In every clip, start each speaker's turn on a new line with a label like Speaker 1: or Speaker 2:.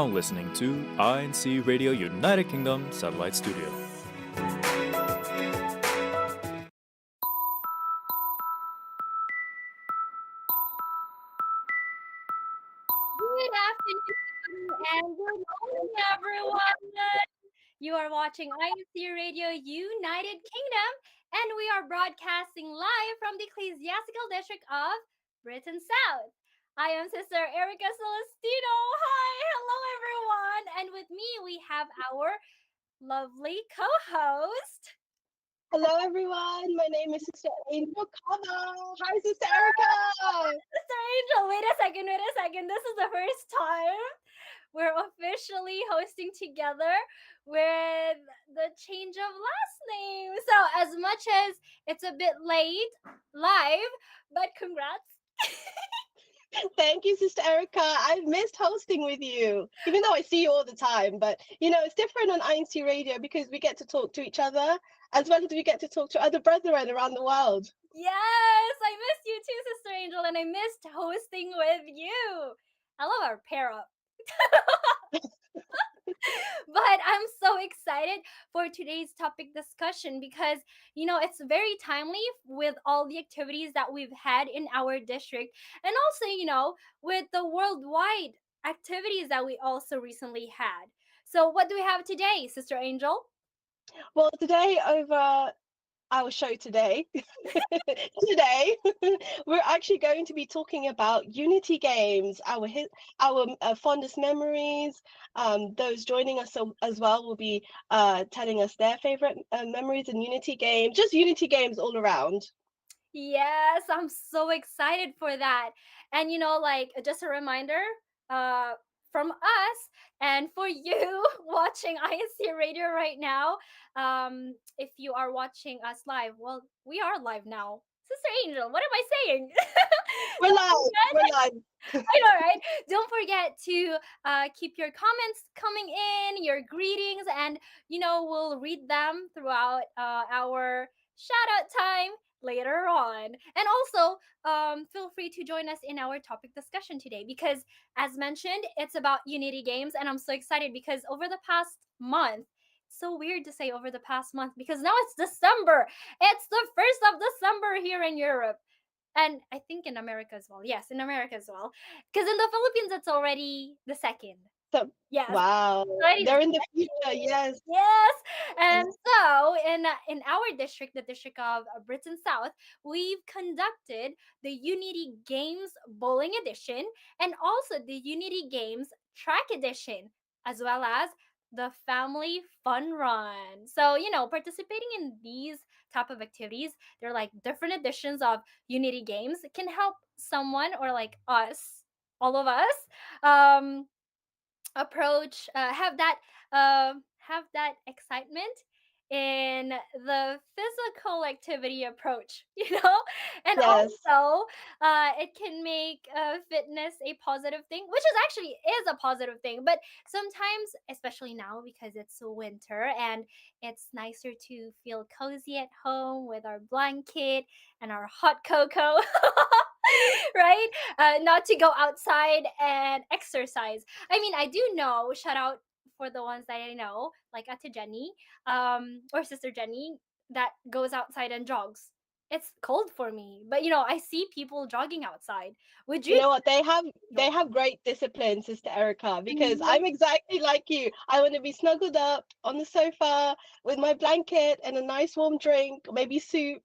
Speaker 1: now listening to INCRadio United Kingdom Satellite Studio.
Speaker 2: Good afternoon and good morning, everyone. You are watching INC Radio United Kingdom, and we are broadcasting live from the Ecclesiastical District of Britain South. I am Sister Erica Celestino. Hi, hello, everyone. And with me, we have our lovely co host.
Speaker 3: Hello, everyone. My name is Sister Angel Kava. Hi, Sister Erica.
Speaker 2: Sister Angel, wait a second. This is the first time we're officially hosting together with the change of last name. So, as much as it's a bit late live, but congrats.
Speaker 3: Thank you, Sister Erica. I've missed hosting with you, even though I see you all the time. But, it's different on INC Radio because we get to talk to each other as well as we get to talk to other brethren around the world.
Speaker 2: Yes, I missed you too, Sister Angel, and I missed hosting with you. I love our pair up. But I'm so excited for today's topic discussion because it's very timely with all the activities that we've had in our district, and also with the worldwide activities that we also recently had. So what do we have today, Sister Angel?
Speaker 3: Well, today over our show today, we're actually going to be talking about Unity games, our fondest memories. Those joining us as well will be telling us their favorite memories in Unity games, just Unity games all around.
Speaker 2: Yes, I'm so excited for that. And like just a reminder, uh from us and for you watching ISC Radio right now, if you are watching us live, well, we are live now. Sister Angel, what am I saying?
Speaker 3: We're
Speaker 2: Don't
Speaker 3: live. We're
Speaker 2: forget,
Speaker 3: live.
Speaker 2: I know, right? Don't forget to keep your comments coming in, your greetings, and we'll read them throughout our shout out time later on. And also, feel free to join us in our topic discussion today because, as mentioned, it's about Unity games, and I'm so excited because over the past month. So weird to say over the past month because now it's December. It's the 1st of December here in Europe, and I think in America as well. Yes, in America as well. Because in the Philippines, it's already the second.
Speaker 3: So,
Speaker 2: Yes,
Speaker 3: wow,
Speaker 2: already the
Speaker 3: they're in the future.
Speaker 2: second.
Speaker 3: Yes.
Speaker 2: Yes, and so in our district, the district of Britain South, we've conducted the Unity Games Bowling Edition and also the Unity Games Track Edition, as well as the Family Fun Run. So participating in these type of activities, they're like different editions of Unity games. It can help someone or like us, all of us, um, approach have that excitement in the physical activity approach, and
Speaker 3: Yes.
Speaker 2: also it can make fitness a positive thing, which is actually is a positive thing, but sometimes, especially now because it's winter and it's nicer to feel cozy at home with our blanket and our hot cocoa. Right, not to go outside and exercise. I mean, I do know, shout out for the ones that I know, like Ate Jenny, or Sister Jenny, that goes outside and jogs. It's cold for me, but I see people jogging outside. Would
Speaker 3: You
Speaker 2: you?
Speaker 3: know what? They have great discipline, Sister Erica, because
Speaker 2: Mhm.
Speaker 3: I'm exactly like you. I want to be snuggled up on the sofa with my blanket and a nice warm drink, maybe soup,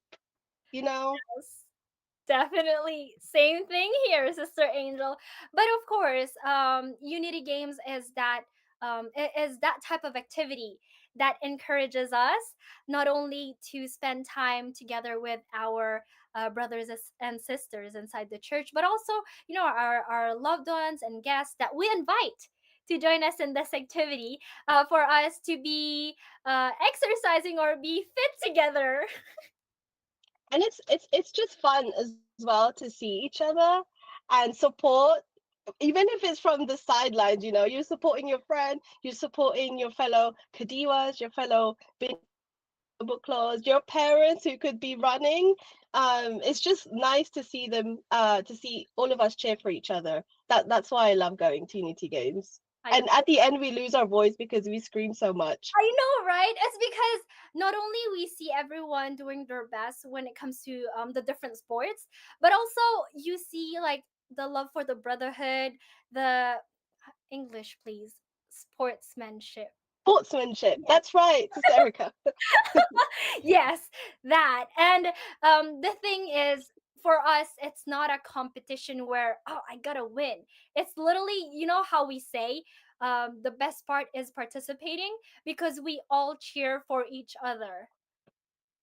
Speaker 3: you know?
Speaker 2: Yes, definitely. Same thing here, Sister Angel. But of course, Unity Games is is that type of activity that encourages us not only to spend time together with our brothers and sisters inside the church, but also, our loved ones and guests that we invite to join us in this activity, for us to be exercising or be fit together.
Speaker 3: And it's just fun as well to see each other and support, even if it's from the sidelines, you're supporting your friend, you're supporting your fellow Kadiwas, your fellow book claws, your parents who could be running. It's just nice to see them, to see all of us cheer for each other. That's why I love going to Unity games.
Speaker 2: I
Speaker 3: And at the end, we lose our voice because we scream so much.
Speaker 2: I know, right? It's because not only we see everyone doing their best when it comes to the different sports, but also you see like the love for the brotherhood, the English, please, sportsmanship.
Speaker 3: Sportsmanship.
Speaker 2: Yes,
Speaker 3: That's right, Sister Erica.
Speaker 2: yes, that. And the thing is, for us, it's not a competition where oh I gotta win. It's literally, you know how we say, the best part is participating because we all cheer for each other.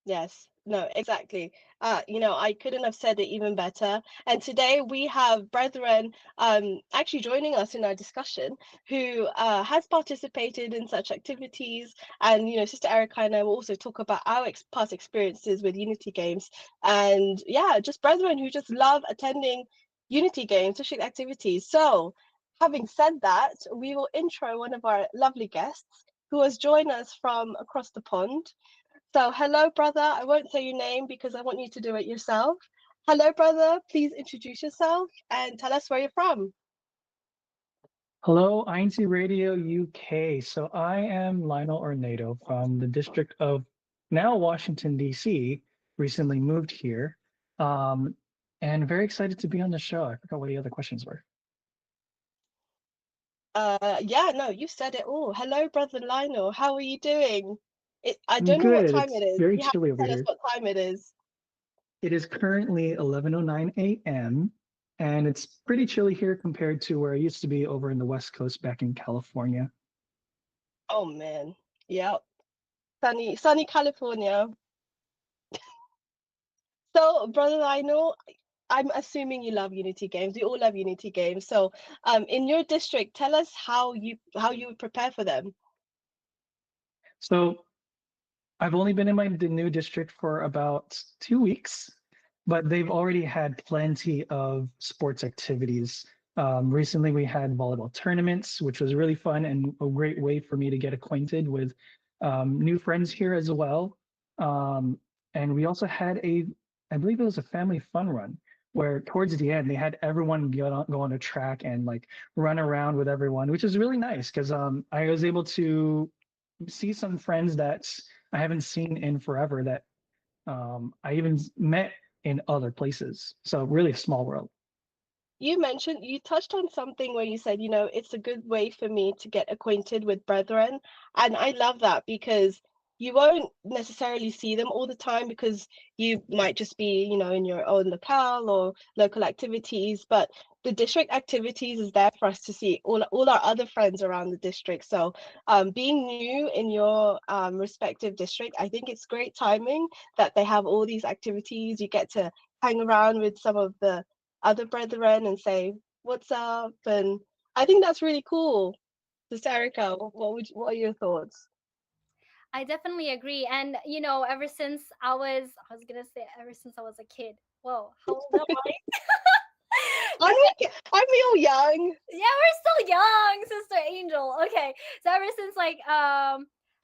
Speaker 3: Yes, no, exactly. I couldn't have said it even better. And today we have brethren actually joining us in our discussion who has participated in such activities. And Sister Erica and I will also talk about our past experiences with Unity Games. And yeah, just brethren who just love attending Unity Games, social activities. So, having said that, we will intro one of our lovely guests who has joined us from across the pond. So, hello, brother. I won't say your name because I want you to do it yourself. Hello, brother. Please introduce yourself and tell us where you're from.
Speaker 4: Hello, INCRadio UK. So I am Lionel Ornado from the District of now Washington, D.C. Recently moved here, um, and very excited to be on the show. I forgot what the other questions were.
Speaker 3: Yeah, no, you said it all. Hello, brother Lionel. How are you doing? I
Speaker 4: I'm
Speaker 3: don't know what
Speaker 4: good.
Speaker 3: time
Speaker 4: It's
Speaker 3: it is.
Speaker 4: very
Speaker 3: You have
Speaker 4: chilly
Speaker 3: to
Speaker 4: over
Speaker 3: tell us
Speaker 4: here.
Speaker 3: what time it is.
Speaker 4: It is currently 11:09 a.m., and it's pretty chilly here compared to where I used to be over in the West Coast back in California.
Speaker 3: Oh man. Yeah. Sunny California. So, brother Lionel, I'm assuming you love Unity games. We all love Unity games. So, in your district, tell us how you would prepare for them.
Speaker 4: So I've only been in the new district for about 2 weeks, but they've already had plenty of sports activities. Recently, we had volleyball tournaments, which was really fun and a great way for me to get acquainted with new friends here as well. Um, and we also had I believe it was a family fun run where towards the end they had everyone go on a track and like run around with everyone, which is really nice because I was able to see some friends that I haven't seen in forever that I even met in other places. So really a small world.
Speaker 3: You touched on something where you said, it's a good way for me to get acquainted with brethren. And I love that because you won't necessarily see them all the time because you might just be, in your own locale or local activities. But the district activities is there for us to see all our other friends around the district. So being new in your respective district, I think it's great timing that they have all these activities. You get to hang around with some of the other brethren and say what's up, and I think that's really cool. Sister Erica, what are your thoughts?
Speaker 2: I definitely agree. And ever since I was gonna say ever since I was a kid. Whoa, how old am I?
Speaker 3: Aren't we all young?
Speaker 2: Yeah, we're still young, Sister Angel. Okay, so ever since like I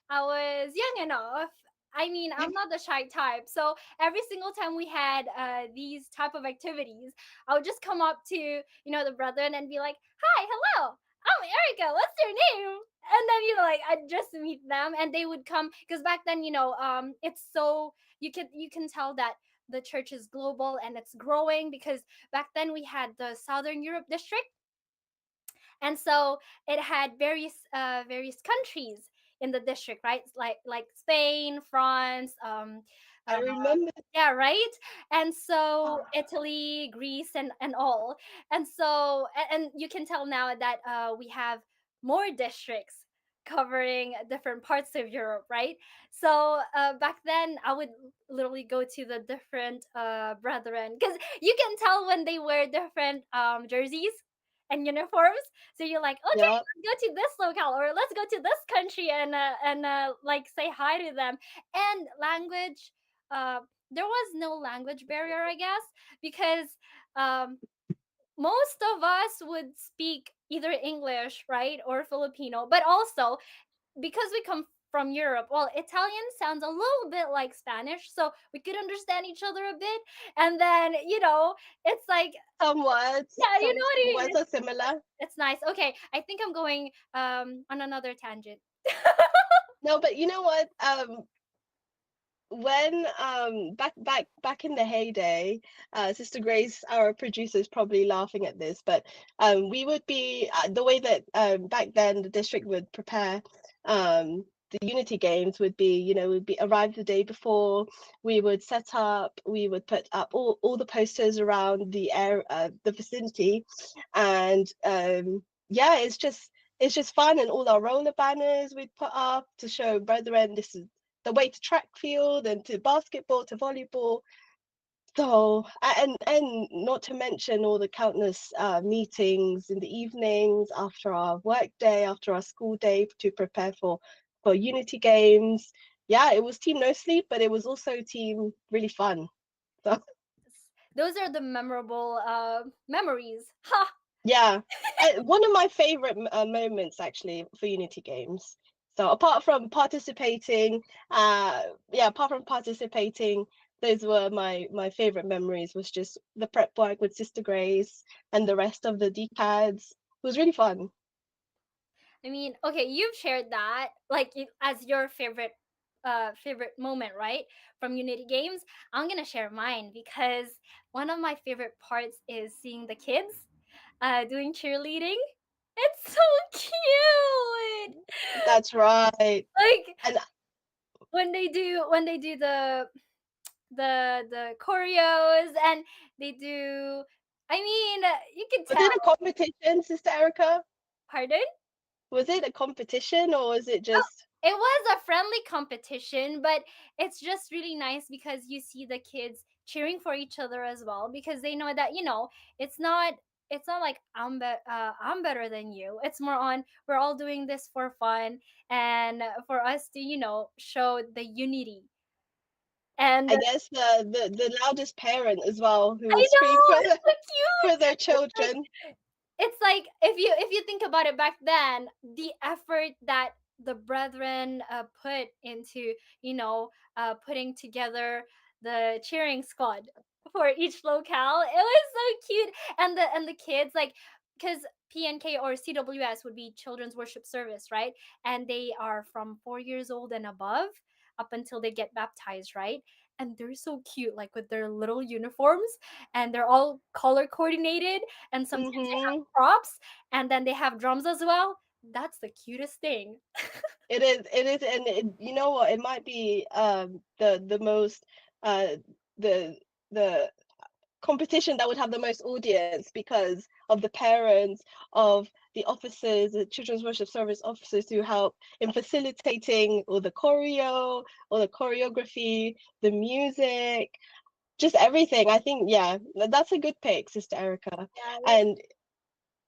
Speaker 2: was young enough. I mean, I'm not the shy type, so every single time we had these type of activities, I would just come up to the brethren and be like, "Hi, hello, I'm Erica. What's your name?" And then like I'd just meet them, and they would come because back then it's so you can tell that the church is global and it's growing because back then we had the Southern Europe district, and so it had various countries in the district, right? Like Spain, France,
Speaker 3: I
Speaker 2: uh,
Speaker 3: remember.
Speaker 2: yeah, right. And so Italy, Greece, and all. And so and you can tell now that we have more districts covering different parts of Europe, right? So back then I would literally go to the different brethren because you can tell when they wear different jerseys and uniforms. So you're like, okay,
Speaker 3: Yeah,
Speaker 2: let's go to this locale or let's go to this country and like say hi to them. And language, uh, there was no language barrier, I guess, because um, most of us would speak either English, right, or Filipino, but also because we come from Europe. Well, Italian sounds a little bit like Spanish, so we could understand each other a bit. And then, it's like,
Speaker 3: Somewhat,
Speaker 2: yeah, you know what
Speaker 3: some
Speaker 2: I mean?
Speaker 3: words are similar.
Speaker 2: It's nice. Okay, I think I'm going on another tangent.
Speaker 3: No, but you know what? When back in the heyday, Sister Grace, our producer, is probably laughing at this, but we would be the way that back then the district would prepare the Unity Games would be, would be arrive the day before. We would set up, we would put up all the posters around the air, the vicinity, and yeah, it's just fun, and all our roller banners we'd put up to show brethren this is the way to track field and to basketball to volleyball. So and not to mention all the countless meetings in the evenings after our work day, after our school day to prepare for Unity Games. Yeah, it was team no sleep, but it was also team really fun. So
Speaker 2: Those are the memorable memories. Ha!
Speaker 3: yeah, one of my favorite moments actually for Unity Games. So apart from participating, those were my favorite memories. Was just the prep work with Sister Grace and the rest of the DCADs. It was really fun.
Speaker 2: I mean, okay, you've shared that like as your favorite moment, right? From Unity Games. I'm going to share mine because one of my favorite parts is seeing the kids doing cheerleading. It's so cute.
Speaker 3: That's right.
Speaker 2: Like
Speaker 3: And
Speaker 2: when they do the choreos, and they do, I mean, you can
Speaker 3: was
Speaker 2: tell.
Speaker 3: it a competition, Sister Erica?
Speaker 2: Pardon?
Speaker 3: Was it a competition or was it
Speaker 2: Oh,
Speaker 3: just?
Speaker 2: it was a friendly competition, but it's just really nice because you see the kids cheering for each other as well, because they know that, it's not it's not like I'm better than you. It's more on, we're all doing this for fun, and for us to, show the unity. And
Speaker 3: I guess the loudest parent as well who
Speaker 2: I
Speaker 3: will scream
Speaker 2: know,
Speaker 3: for
Speaker 2: it's so
Speaker 3: for
Speaker 2: cute.
Speaker 3: their
Speaker 2: It's like
Speaker 3: children.
Speaker 2: it's like, if you think about it, back then, the effort that the brethren put into, putting together the cheering squad for each locale, it was so cute. And the kids, like, because PNK or CWS would be children's worship service, right? And they are from 4 years old and above, up until they get baptized, right? And they're so cute, like with their little uniforms, and they're all color coordinated, and sometimes they have
Speaker 3: Hmm.
Speaker 2: props, and then they have drums as well. That's the cutest thing.
Speaker 3: It is, and you know what? It might be the most uh the the competition that would have the most audience because of the parents, of the officers, the children's worship service officers who help in facilitating all the choreo, all the choreography, the music, just everything. I think yeah, that's a good pick, Sister Erica.
Speaker 2: Yeah,
Speaker 3: And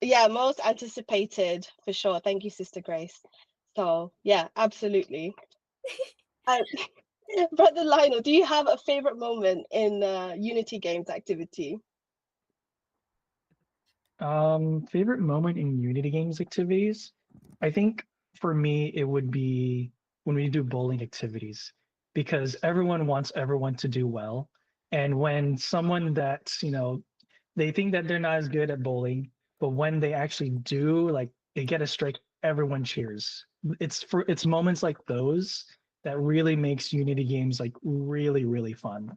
Speaker 3: yeah, most anticipated for sure. Thank you, Sister Grace. So yeah, absolutely. Uh, Brother Lionel, do you have a favorite moment in Unity Games activity?
Speaker 4: Favorite moment in Unity Games activities? I think for me, it would be when we do bowling activities because everyone wants everyone to do well. And when someone that's, they think that they're not as good at bowling, but when they actually do, like they get a strike, everyone cheers. It's moments like those that really makes Unity Games like really, really fun.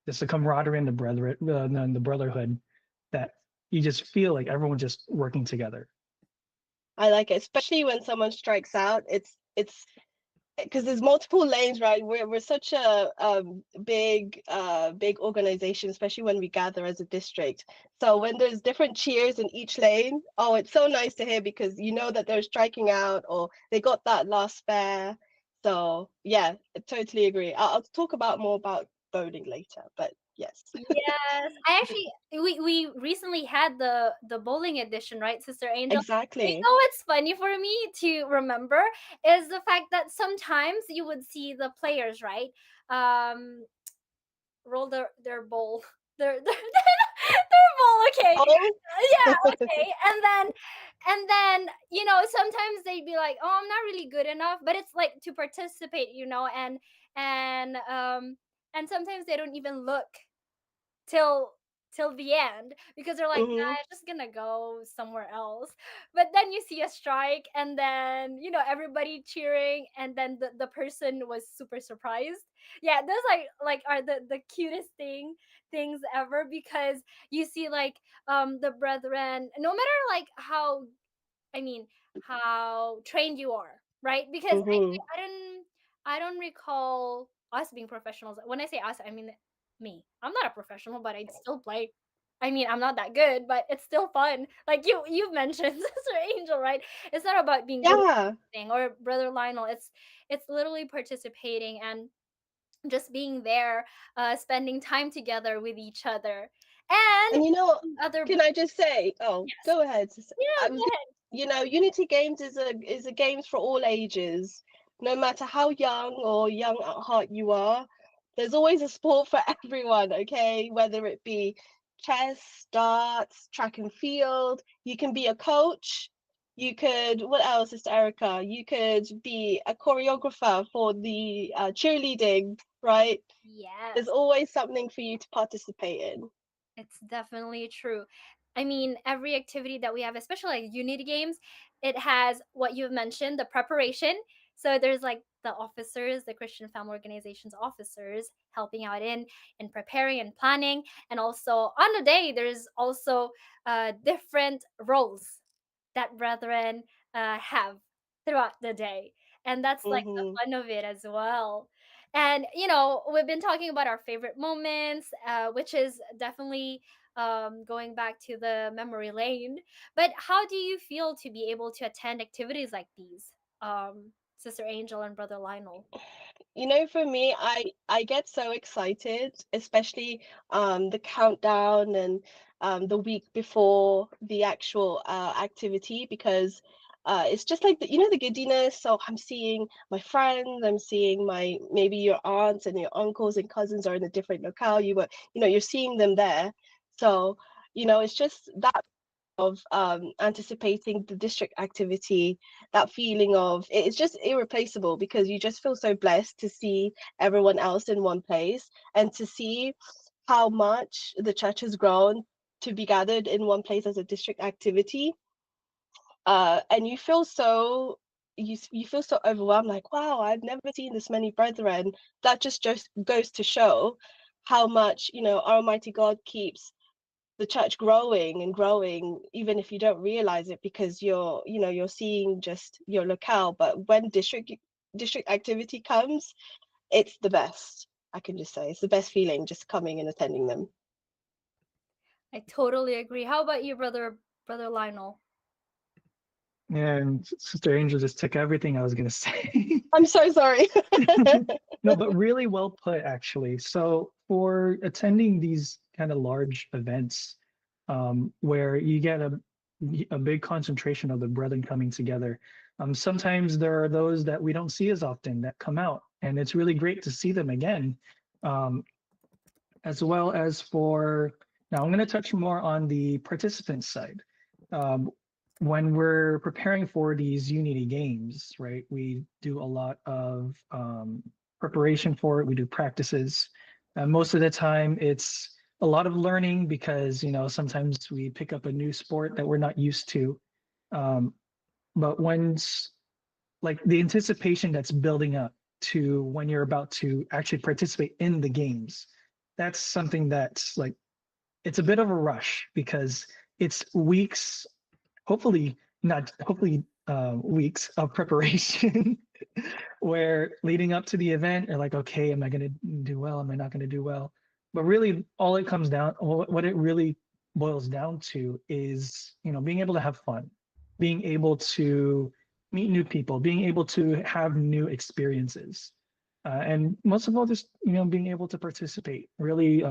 Speaker 4: Just the camaraderie and the brotherhood that you just feel like everyone just working together.
Speaker 3: I like it, especially when someone strikes out. It's because there's multiple lanes, right? We're such a big organization, especially when we gather as a district. So when there's different cheers in each lane, oh, it's so nice to hear because you know that they're striking out or they got that last spare. So yeah, I totally agree. I'll talk about more about bowling later, but yes.
Speaker 2: yes. I actually, we recently had the bowling edition, right, Sister Angel? You
Speaker 3: Exactly.
Speaker 2: know what's funny for me to remember is the fact that sometimes you would see the players, right? Roll their bowl. Their Okay.
Speaker 3: Oh,
Speaker 2: Yeah, okay. And then, sometimes they'd be like, "Oh, I'm not really good enough," but it's like to participate, and sometimes they don't even look till till the end because they're like,
Speaker 3: hmm,
Speaker 2: I'm just gonna go somewhere else. But then you see a strike, and then everybody cheering, and then the person was super surprised. Yeah, those like are the cutest things ever, because you see like the brethren, no matter like how, I mean, how trained you are, right? Because
Speaker 3: hmm.
Speaker 2: I don't recall us being professionals. When I say us, I mean me. I'm not a professional, but I'd still play. I mean, I'm not that good, but it's still fun. Like you've mentioned, Sister Angel, right? It's not about being good at
Speaker 3: Yeah.
Speaker 2: anything, or Brother Lionel. It's literally participating and just being there, spending time together with each other, and
Speaker 3: And
Speaker 2: other.
Speaker 3: can I just say, oh,
Speaker 2: Yes.
Speaker 3: go ahead.
Speaker 2: Yeah.
Speaker 3: I was gonna, Unity Games is a games for all ages. No matter how young or young at heart you are, there's always a sport for everyone, okay? Whether it be chess, darts, track and field, you can be a coach. You could, what else, Sister Erica? You could be a choreographer for the cheerleading, right? There's
Speaker 2: Yes.
Speaker 3: always something for you to participate in.
Speaker 2: It's definitely true. I mean, every activity that we have, especially like Unity games, it has what you've mentioned, the preparation. So there's like the officers, the Christian Family Organization's officers helping out in preparing and planning. And also on the day, there's also different roles that brethren have throughout the day. And that's like the
Speaker 3: Hmm.
Speaker 2: fun of it as well. And we've been talking about our favorite moments, which is definitely going back to the memory lane. But how do you feel to be able to attend activities like these, Sister Angel and Brother Lionel?
Speaker 3: For me, I get so excited, especially the countdown and the week before the actual activity, because it's just like the giddiness. So I'm seeing my friends, I'm seeing my maybe your aunts and your uncles and cousins are in a different locale. You're seeing them there. So it's just that of anticipating the district activity, that feeling of it's just irreplaceable because you just feel so blessed to see everyone else in one place and to see how much the church has grown to be gathered in one place as a district activity. And you feel so overwhelmed, like, wow, I've never seen this many brethren. That just goes to show how much our Almighty God keeps the church growing and growing, even if you don't realize it, because you're seeing just your locale. But when district activity comes, it's the best. I can just say it's the best feeling just coming and attending them.
Speaker 2: I totally agree. How about you, Brother Lionel?
Speaker 4: And Sister Angel just took everything I was going to say.
Speaker 3: I'm so sorry.
Speaker 4: No, but really well put, actually. So for attending these kind of large events, where you get a big concentration of the brethren coming together, sometimes there are those that we don't see as often that come out, and it's really great to see them again. Um, as well as for now, I'm going to touch more on the participant side. Um, when we're preparing for these Unity games, right, we do a lot of preparation for it. We do practices. Most of the time, it's a lot of learning because sometimes we pick up a new sport that we're not used to. Um, but once like the anticipation that's building up to when you're about to actually participate in the games, that's something that's like it's a bit of a rush because it's weeks, hopefully not hopefully weeks of preparation where leading up to the event you're like, okay, am I going to do well, am I not going to do well? But really all it comes down, what it really boils down to is being able to have fun, being able to meet new people, being able to have new experiences, and most of all just being able to participate really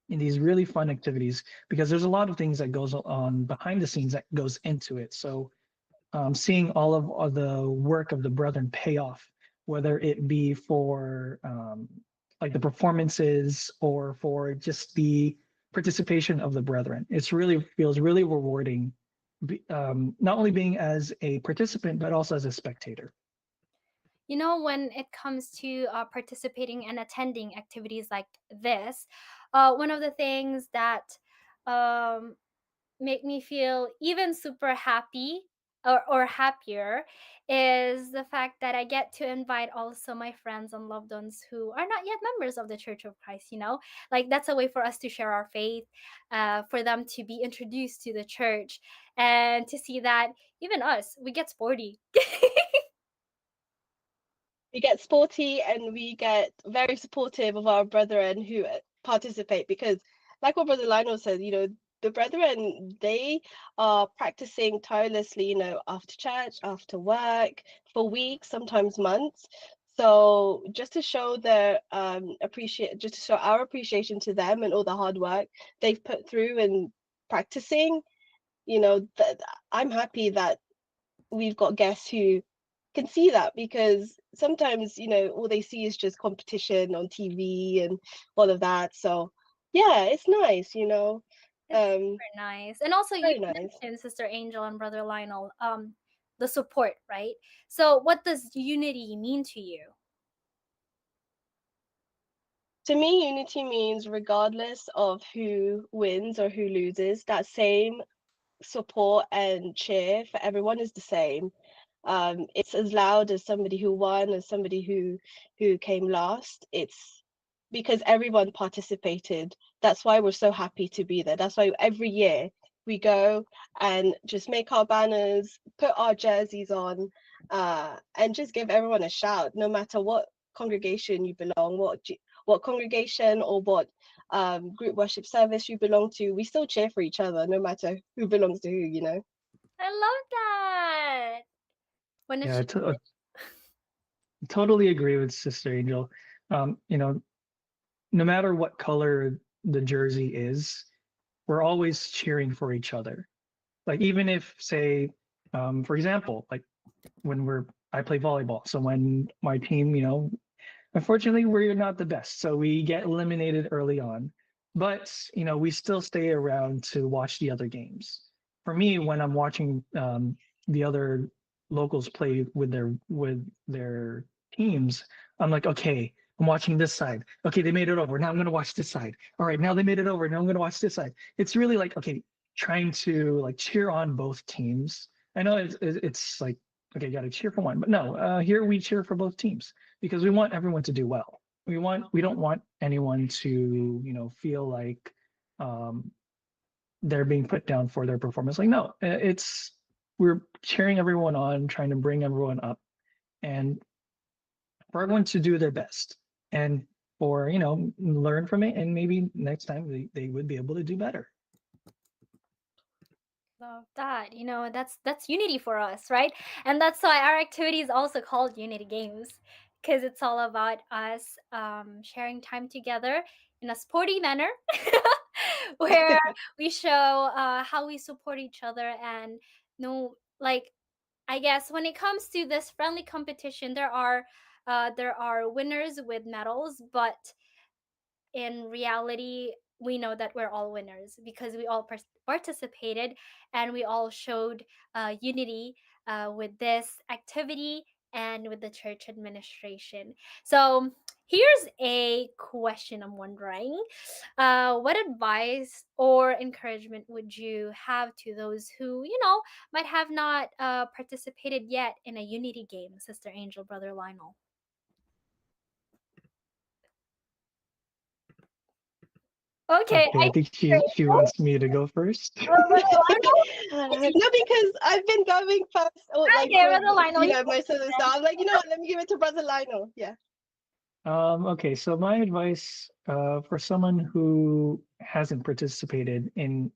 Speaker 4: in these really fun activities, because there's a lot of things that goes on behind the scenes that goes into it. So seeing all of the work of the brethren pay off, whether it be for like the performances or for just participation of the brethren. It's really feels really rewarding, not only being as a participant but also as a spectator.
Speaker 2: You know, when it comes to participating and attending activities like this, one of the things that um, make me feel even super happy or happier is the fact that I get to invite also my friends and loved ones who are not yet members of the Church of Christ, you know? Like that's a way for us to share our faith, for them to be introduced to the church and to see that even us, we get sporty.
Speaker 3: We get sporty and we get very supportive of our brethren who participate because, like what Brother Lionel said, the brethren, they are practicing tirelessly, after church, after work, for weeks, sometimes months. So just to show just to show our appreciation to them and all the hard work they've put through and practicing, that I'm happy that we've got guests who can see that, because sometimes all they see is just competition on TV and all of that. So yeah, it's nice.
Speaker 2: It's
Speaker 3: um
Speaker 2: super nice. And also you
Speaker 3: Very nice.
Speaker 2: mentioned Sister Angel and Brother Lionel, the support, right? So what does unity mean to you?
Speaker 3: To me, unity means regardless of who wins or who loses, that same support and cheer for everyone is the same. It's as loud as somebody who won, as somebody who came last. It's because everyone participated. That's why we're so happy to be there. That's why every year we go and just make our banners, put our jerseys on, and just give everyone a shout, no matter what congregation you belong, what congregation or what group worship service you belong to. We still cheer for each other, no matter who belongs to who.
Speaker 2: I love that. When
Speaker 4: Yeah,
Speaker 2: it's
Speaker 4: totally agree with Sister Angel. No matter what color the jersey is, we're always cheering for each other. Like even if, say, for example, like when I play volleyball. So when my team, unfortunately, we're not the best, so we get eliminated early on. But we still stay around to watch the other games. For me, when I'm watching the other locals play with their teams, I'm like, okay, I'm watching this side. Okay, they made it over. Now I'm gonna watch this side. All right, now they made it over. Now I'm gonna watch this side. It's really like, okay, trying to like cheer on both teams. I know it's like, okay, you got to cheer for one, but no, here we cheer for both teams because we want everyone to do well. We don't want anyone to feel like um, they're being put down for their performance. Like no, we're cheering everyone on, trying to bring everyone up, and for everyone to do their best, and for learn from it, and maybe next time they would be able to do better.
Speaker 2: love that. You know, that's unity for us, right? And that's why our activity is also called Unity Games, because it's all about us sharing time together in a sporty manner, where we show how we support each other and no, like I guess when it comes to this friendly competition, there are winners with medals, but in reality, we know that we're all winners because we all participated and we all showed unity with this activity and with the church administration. So, here's a question I'm wondering. What advice or encouragement would you have to those who, might have not participated yet in a unity game, Sister Angel, Brother Lionel? Okay,
Speaker 4: Okay, I think she wants me to go first.
Speaker 2: Brother Lionel?
Speaker 3: No, because I've been going first, or like
Speaker 2: Okay,
Speaker 3: with
Speaker 2: Brother Lionel, you
Speaker 3: my sister. So I'm like, what? Let me give it to Brother Lionel. Yeah.
Speaker 4: Okay, so my advice for someone who hasn't participated in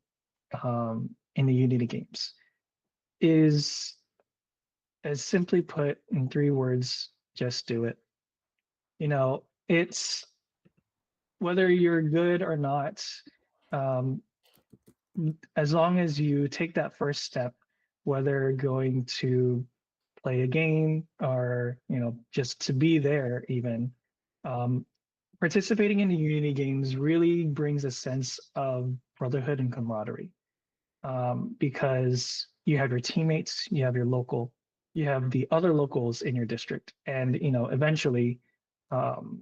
Speaker 4: the Unity games is, as simply put in 3 words, just do it. It's whether you're good or not, um, as long as you take that first step, whether going to play a game or just to be there even, um, participating in the Unity Games really brings a sense of brotherhood and camaraderie, because you have your teammates, you have your local, you have the other locals in your district, and eventually, um,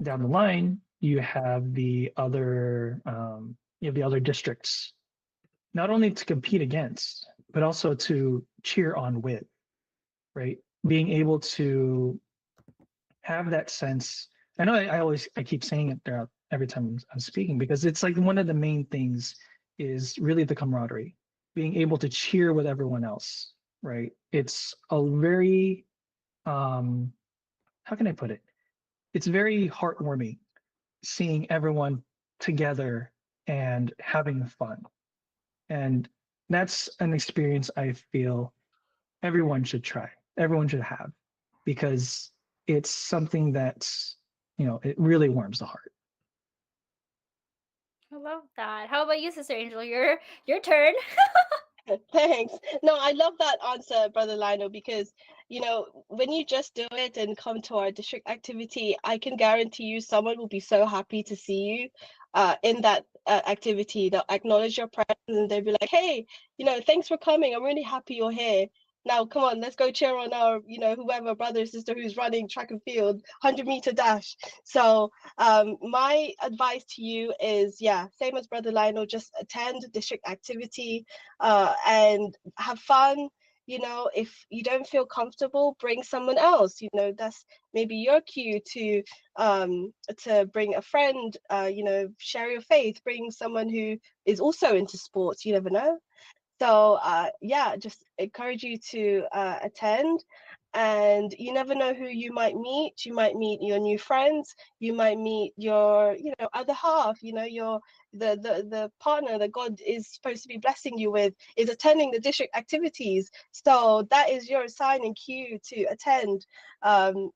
Speaker 4: down the line, you have the other districts, not only to compete against, but also to cheer on with, right? Being able to have that sense. I know I keep saying it throughout every time I'm speaking, because it's like one of the main things is really the camaraderie, being able to cheer with everyone else, right? It's a very how can I put it? It's very heartwarming seeing everyone together and having fun. And that's an experience I feel everyone should try, everyone should have, because it's something that's, it really warms the heart.
Speaker 2: I love that. How about you, Sister Angel? Your turn.
Speaker 3: Thanks. No, I love that answer, Brother Lionel, because when you just do it and come to our district activity, I can guarantee you someone will be so happy to see you in that activity. They'll acknowledge your presence and they'll be like, hey, thanks for coming. I'm really happy you're here. Now, come on, let's go cheer on our, whoever brother or sister who's running track and field, 100-meter dash. So my advice to you is, yeah, same as Brother Lionel, just attend district activity and have fun. If you don't feel comfortable, bring someone else. That's maybe your cue to bring a friend. Share your faith. Bring someone who is also into sports. You never know. So yeah, just encourage you to attend. And you never know who you might meet. You might meet your new friends. You might meet your, other half. Your the partner that God is supposed to be blessing you with is attending the district activities. So that is your sign and cue to attend.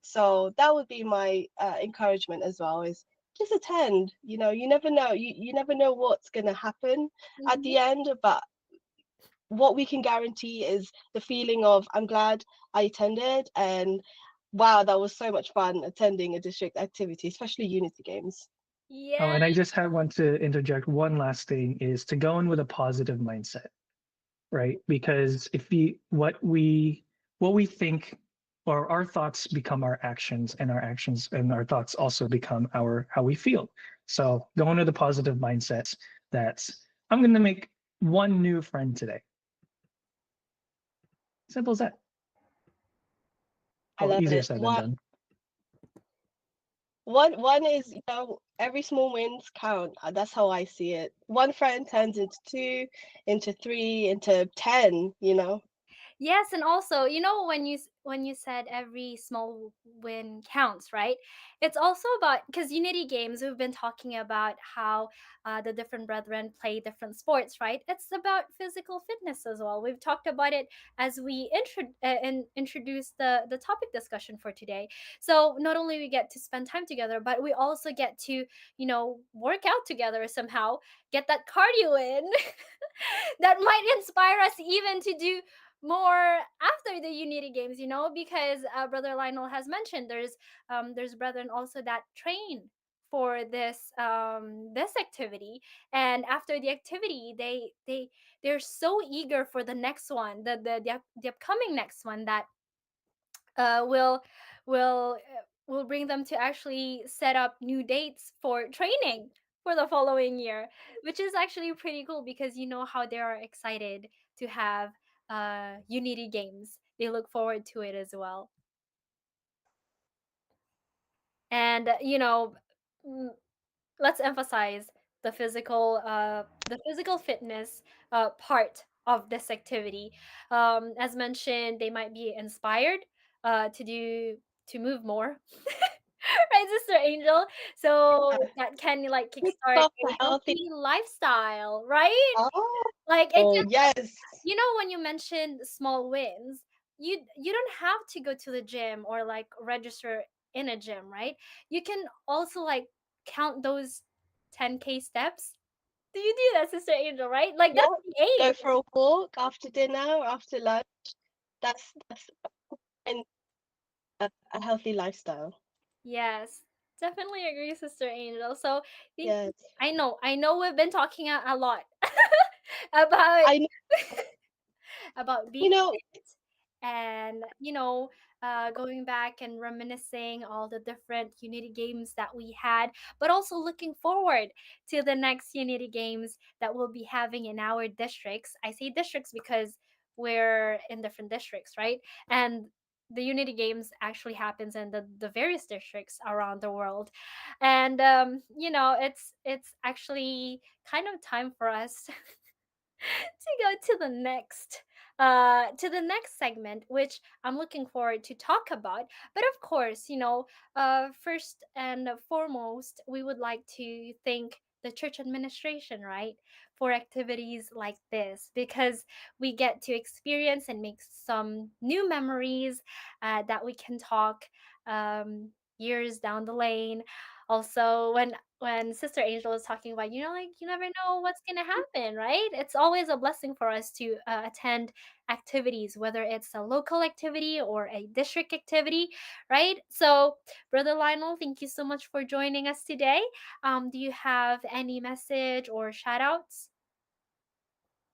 Speaker 3: So that would be my encouragement as well. Is just attend. You never know. You never know what's gonna happen at the end, but what we can guarantee is the feeling of I'm glad I attended, and wow, that was so much fun attending a district activity, especially Unity Games.
Speaker 4: Oh,
Speaker 2: Yeah.
Speaker 4: and I just want to interject one last thing, is to go in with a positive mindset, right? Because if what we think, or our thoughts become our actions, and our actions and our thoughts also become how we feel. So go in with a positive mindset that I'm going to make one new friend today. Simple as that.
Speaker 3: I
Speaker 4: Well,
Speaker 3: love
Speaker 4: easier
Speaker 3: it.
Speaker 4: said than
Speaker 3: One
Speaker 4: done.
Speaker 3: one is, every small wins count. That's how I see it. One friend turns into two, into three, into 10.
Speaker 2: Yes, and also, when when you said every small win counts, right? It's also about, because Unity Games, we've been talking about how the different brethren play different sports, right? It's about physical fitness as well. We've talked about it as we introduced the topic discussion for today. So not only we get to spend time together, but we also get to work out together somehow, get that cardio in. That might inspire us even to do more after the Unity Games, because Brother Lionel has mentioned there's brethren also that train for this activity, and after the activity they're so eager for the next one, the upcoming next one, that will will will bring them to actually set up new dates for training for the following year, which is actually pretty cool, because you know how they are excited to have Unity Games. They look forward to it as well. And mm, let's emphasize the physical fitness part of this activity. As mentioned, they might be inspired to move more. Right, Sister Angel? So that can like
Speaker 3: Kick
Speaker 2: kickstart
Speaker 3: off
Speaker 2: a
Speaker 3: a healthy.
Speaker 2: healthy lifestyle, right? Like it
Speaker 3: Oh
Speaker 2: just,
Speaker 3: yes.
Speaker 2: when you mentioned small wins, you don't have to go to the gym or like register in a gym, right? You can also like count those 10K steps. Do you do that, Sister Angel, right? Like
Speaker 3: Yeah.
Speaker 2: that's the aim.
Speaker 3: Go for a walk after dinner or after lunch. That's and a healthy lifestyle.
Speaker 2: Yes. Definitely agree, Sister Angel. So think
Speaker 3: Yes.
Speaker 2: I know we've been talking a lot about
Speaker 3: I
Speaker 2: about
Speaker 3: you
Speaker 2: being
Speaker 3: know,
Speaker 2: and going back and reminiscing all the different unity games that we had, but also looking forward to the next unity games that we'll be having in our districts. I say districts because we're in different districts, right? And the unity games actually happens in the various districts around the world. And it's actually kind of time for us to go to the next segment, which I'm looking forward to talk about. But of course, first and foremost, we would like to thank the church administration, right, for activities like this, because we get to experience and make some new memories that we can talk years down the lane. Also, when Sister Angel was talking about, like you never know what's gonna happen, right? It's always a blessing for us to attend activities, whether it's a local activity or a district activity, right? So, Brother Lionel, thank you so much for joining us today. Do you have any message or shout outs?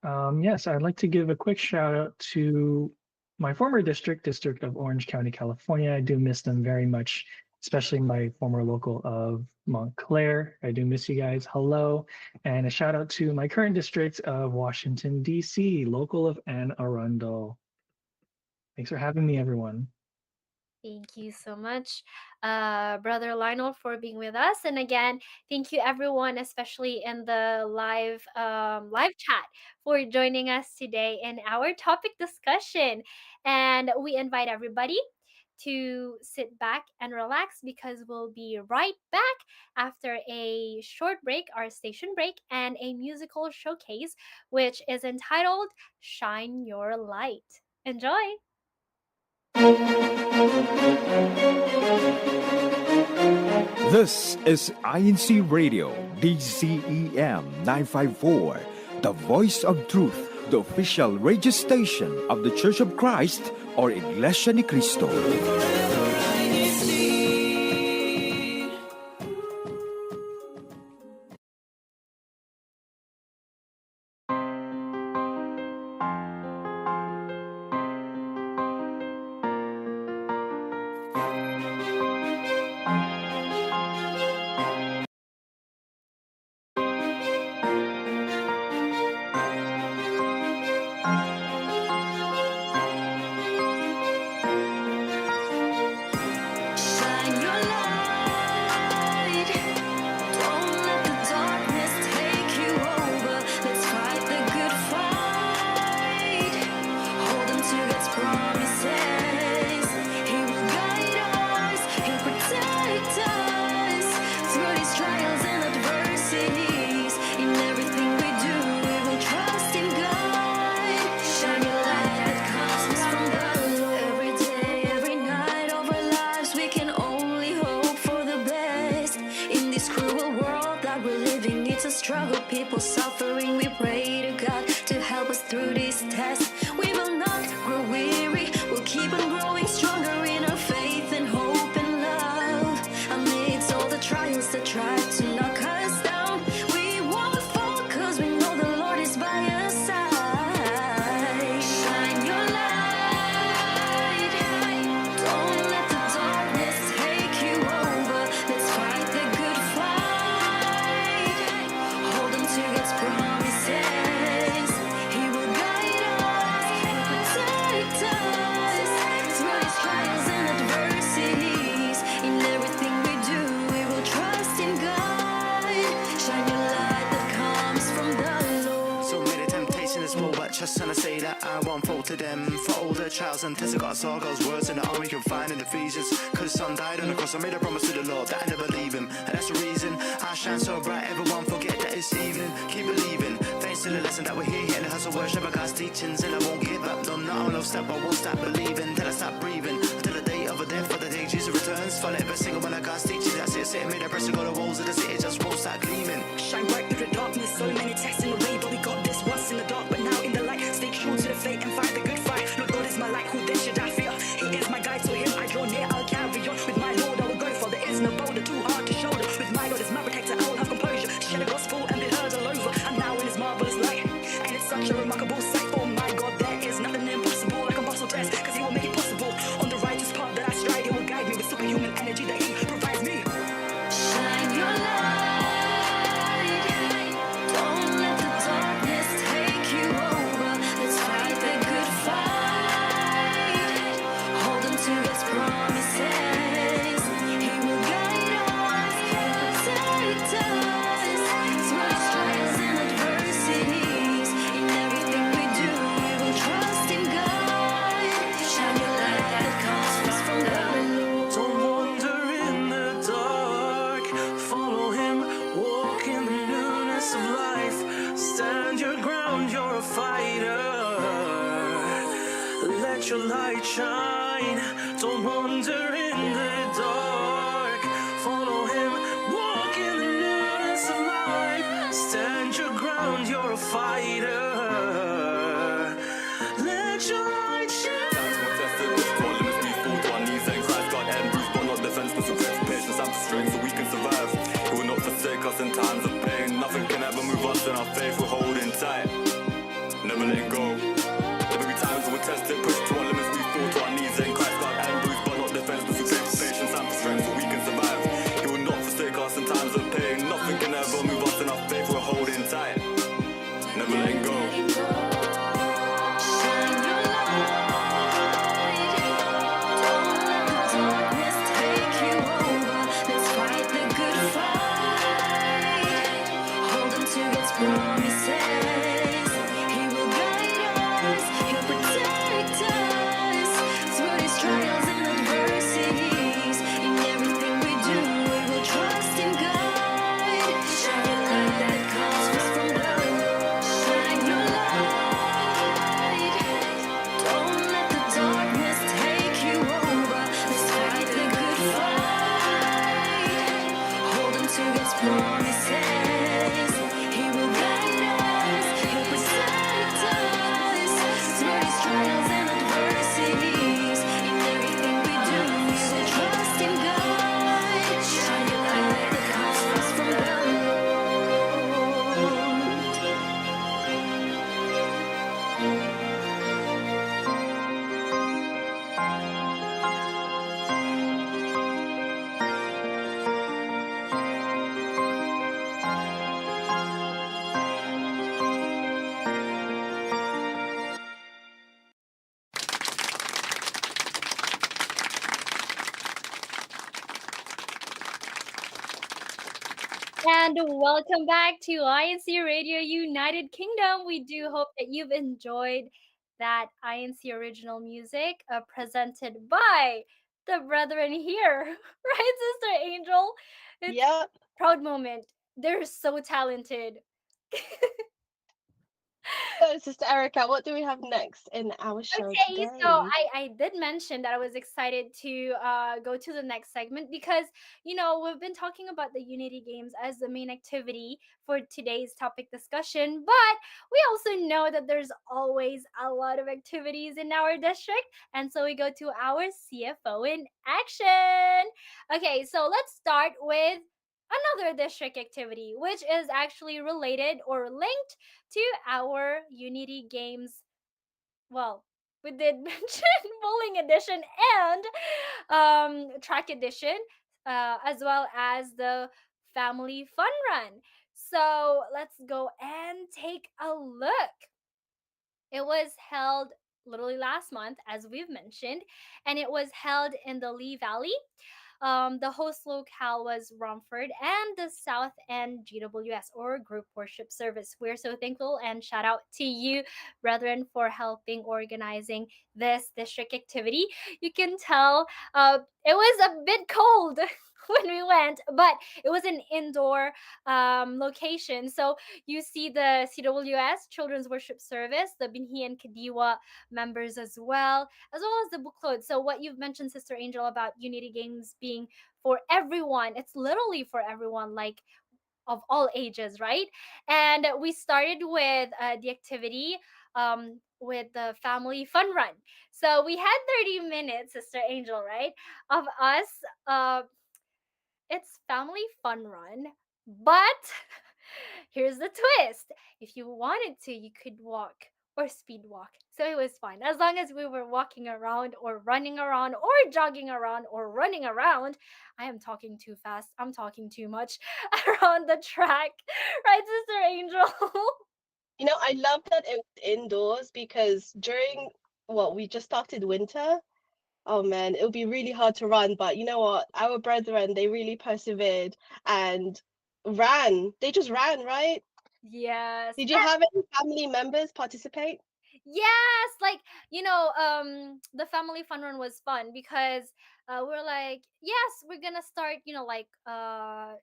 Speaker 4: Yes, I'd like to give a quick shout out to my former district, District of Orange County, California. I do miss them very much, especially my former local of Montclair. I do miss you guys. Hello. And a shout out to my current district of Washington, D.C., local of Anne Arundel. Thanks for having me, everyone.
Speaker 2: Thank you so much, Brother Lionel, for being with us. And again, thank you everyone, especially in the live chat, for joining us today in our topic discussion. And we invite everybody to sit back and relax because we'll be right back after a short break, our station break, and a musical showcase, which is entitled "Shine Your Light." Enjoy.
Speaker 1: This is INCRadio DCEM 954, the voice of truth, the official radio station of the Church of Christ or Iglesia ni Cristo.
Speaker 5: Shine your light. Don't let the darkness take you over. Let's fight the good fight. Hold on to God's promises. He will guide us. He'll protect us through these trials and adversities. In everything we do, we will trust in God. Shine your light that comes from the Lord. Every day, every night of our lives, we can only hope for the best. In this cruel world that we're living, it's a struggle. People suffering, we pray to God to help us through this test. We will not grow weary, we'll keep on growing stronger in our faith and hope and love. Amidst all the trials that try to knock us down, we won't fall 'cause we know the Lord is by our side. Shine your light. Don't let the darkness take you over. Let's fight the good fight. Hold on to God's promises. He will guide us and protect us through these trials and adversities. In everything we do, we will trust in God. Shine your light that comes from the Lord.
Speaker 6: So many temptations, more but just trying to say that I won't fall to them. For all the trials and tests, I got saw God's words in the army you can find in Ephesians. Cause the son died on the cross, I made a promise to the Lord that I never leave him. And that's the reason I shine so bright, everyone forget that it's evening. Keep believing, thanks to the lesson that we're here in the house of worship of God's teachings. And I won't give up, no, not no step, I won't stop believing till I stop breathing. Until the day of a death, for the day Jesus returns. Follow every single one of God's teachings, that's it, sit and made a press to go to walls of the city, just won't stop gleaming.
Speaker 7: Shine bright through the darkness. So many tests in the way, but we got this once in the dark, but now in the light. Stay true to the faith and fight the good fight. Lord God is my light, who then should I fear? He is my guide, so him I draw near. I'll carry on with my Lord. I will go for there is no boulder too hard
Speaker 8: light shine. Don't wander in the dark. Follow him, walk in the newness of life. Stand your ground, you're a fighter. Let your light shine.
Speaker 9: Times more tested, pushed to our limits, we fall to our knees and cries, God and bruised, but not defenseless, with grace, patience and strength, so we can survive. He will not forsake us in times of pain. Nothing can ever move us in our faith. We're holding tight, never letting go. There will be times when we're tested, pushed to our limits, we fall to our knees and cries, God and bruised, but not defenseless, with grace, patience and strength, so we can survive. He will not forsake us in times of pain. Nothing can ever move us in our faith. We're holding tight, never letting go.
Speaker 5: Shine your light. Don't let the darkness take you over. Let's fight the good fight. Hold on to God's promises. He will guide us. He'll protect us through these trials and adversities. In everything we do, we will trust in God. Shine your light that comes from God. Shine your light. Don't let the darkness take you over. Let's fight the good fight. Hold on to God's promises. He will guide us. He'll protect us through these trials and adversities. In everything we do, we will trust in God. Shine your light that comes from God.
Speaker 2: And welcome back to INC Radio United Kingdom. We do hope that you've enjoyed that INC original music presented by the brethren here, right, Sister Angel? It's
Speaker 3: Yep.
Speaker 2: proud moment. They're so talented.
Speaker 3: So, Sister Erica, what do we have next in our show
Speaker 2: Okay, so
Speaker 3: today?
Speaker 2: I did mention that I was excited to go to the next segment because we've been talking about the Unity Games as the main activity for today's topic discussion, but we also know that there's always a lot of activities in our district, and so we go to our CFO in action. Okay, so let's start with another district activity, which is actually related or linked to our Unity Games. Well, we did mention bowling edition and track edition, as well as the family fun run. So let's go and take a look. It was held literally last month, as we've mentioned, and it was held in the Lee Valley. The host locale was Romford and the South End GWS, or Group Worship Service. We're so thankful and shout out to you, brethren, for helping organizing this district activity. You can tell it was a bit cold when we went, but it was an indoor location. So you see the CWS Children's Worship Service, the Binhi and Kadiwa members as well as the book load. So what you've mentioned, Sister Angel, about Unity Games being for everyone, it's literally for everyone, like of all ages, right? And we started with the activity with the family fun run. So we had 30 minutes, Sister Angel, right, of us. It's family fun run, but here's the twist. If you wanted to, you could walk or speed walk. So it was fine. As long as we were walking around or running around or jogging around or running around. I am talking too fast. I'm talking too much around the track. Right, Sister Angel?
Speaker 3: I love that it was indoors because during what we just started winter, oh man, it would be really hard to run. But you know what? Our brethren, they really persevered and ran. They just ran, right?
Speaker 2: Yes.
Speaker 3: Did you have any family members participate?
Speaker 2: Yes, like the family fun run was fun because we're like, yes, we're gonna start, like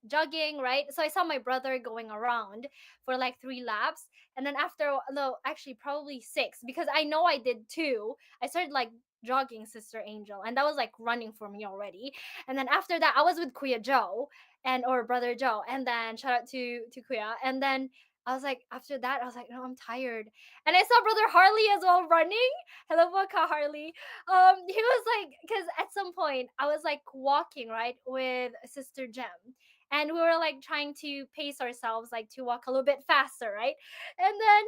Speaker 2: jogging, right? So I saw my brother going around for like 3 laps, and then after, no, actually probably 6, because I know I did 2. I started like jogging Sister Angel, and that was like running for me already. And then after that, I was with Kuya Joe and or Brother Joe, and then shout out to Kuya. And then I was like, after that, I was like, no, I'm tired. And I saw Brother Harley as well running. Hello, Boka Harley. He was like, because at some point I was like walking right with Sister Gem, and we were like trying to pace ourselves like to walk a little bit faster, right? And then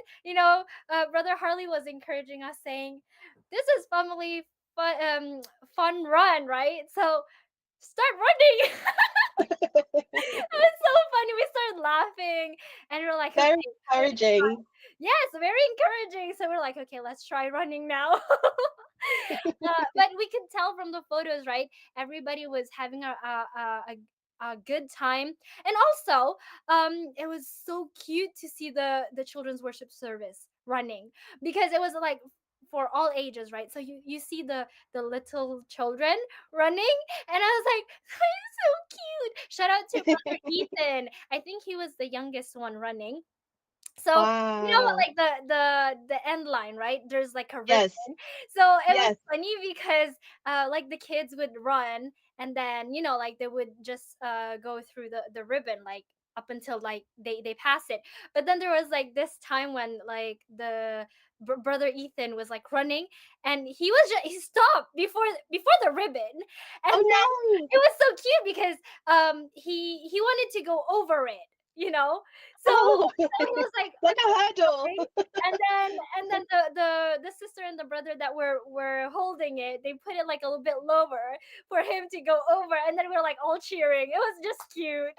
Speaker 2: Brother Harley was encouraging us, saying, "This is family fun run, right? So start running." It was so funny. We started laughing, and we're like,
Speaker 3: Very
Speaker 2: okay,
Speaker 3: encouraging.
Speaker 2: yes, very encouraging. So we're like, okay, let's try running now. But we could tell from the photos, right? Everybody was having a good time, and also, it was so cute to see the children's worship service running, because it was like for all ages, right? So you see the little children running, and I was like, it's so cute. Shout out to Brother Ethan. I think he was the youngest one running. So
Speaker 3: Wow.
Speaker 2: like the end line, right? There's like a ribbon.
Speaker 3: Yes.
Speaker 2: So it was
Speaker 3: Yes.
Speaker 2: funny because like the kids would run, and then like they would just go through the ribbon, like up until like they pass it. But then there was like this time when like the brother Ethan was like running, and he stopped before the ribbon. And
Speaker 3: Oh
Speaker 2: then
Speaker 3: no.
Speaker 2: it was so cute because he wanted to go over it, so
Speaker 3: Oh,
Speaker 2: he was like,
Speaker 3: like a hurdle.
Speaker 2: okay. And then the sister and the brother that were holding it, they put it like a little bit lower for him to go over, and then we are like all cheering. It was just cute.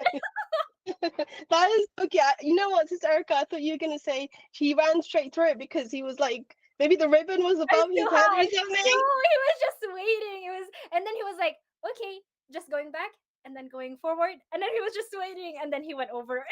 Speaker 3: That is okay. You know what, Sister Erica? I thought you were gonna say he ran straight through it because he was like maybe the ribbon was above
Speaker 2: It's
Speaker 3: his
Speaker 2: too
Speaker 3: head or
Speaker 2: high. No,
Speaker 3: something.
Speaker 2: he was just waiting. It was, and then he was like, okay, just going back and then going forward, and then he was just waiting, and then he went over.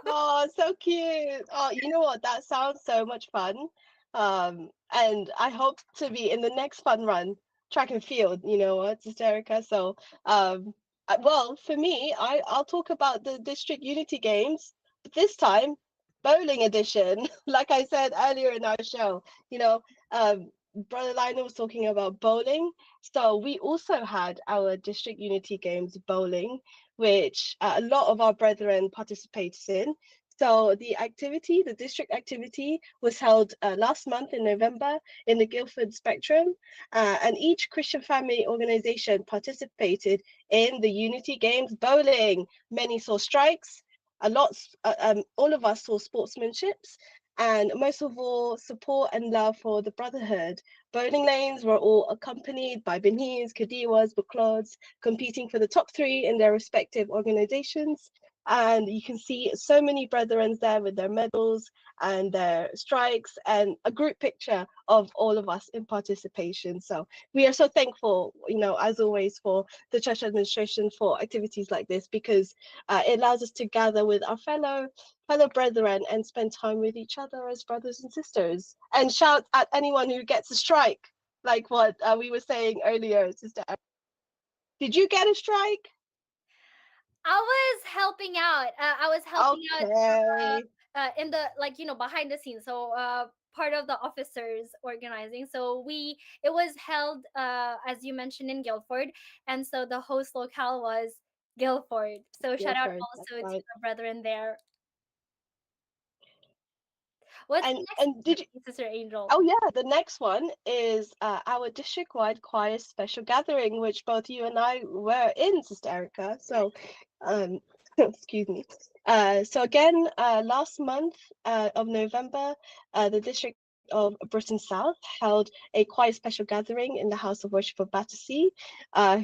Speaker 3: Oh, so cute. Oh, you know what? That sounds so much fun. And I hope to be in the next fun run, track and field, you know what, Sister Erica. So, well, for me, I'll talk about the District Unity Games, but this time, bowling edition. Like I said earlier in our show, you know, Brother Lionel was talking about bowling. So we also had our District Unity Games bowling, which a lot of our brethren participated in. So the district activity, was held last month in November in the Guildford Spectrum, and each Christian family organization participated in the Unity Games bowling. Many saw strikes, all of us saw sportsmanships, and most of all, support and love for the brotherhood. Bowling lanes were all accompanied by Benis, Kadiwas, Buklod's, competing for the top three in their respective organizations. And you can see so many brethren there with their medals and their strikes and a group picture of all of us in participation. So we are so thankful, as always, for the church administration for activities like this, because it allows us to gather with our fellow brethren and spend time with each other as brothers and sisters. And shout at anyone who gets a strike, like what we were saying earlier, Sister. Did you get a strike?
Speaker 2: I was helping out. I was helping out
Speaker 3: Okay.
Speaker 2: in the like behind the scenes. So part of the officers organizing. So it was held as you mentioned in Guildford, and so the host locale was Guildford. So shout out
Speaker 3: Guildford, that's
Speaker 2: also to
Speaker 3: right.
Speaker 2: the brethren there. What's next,
Speaker 3: And did you?
Speaker 2: Sister Angel?
Speaker 3: Oh yeah, the next one is our district-wide choir special gathering, which both you and I were in, Sister Erica. So, um, excuse me. So again, last month of November, the District of Britain South held a choir special gathering in the House of Worship of Battersea,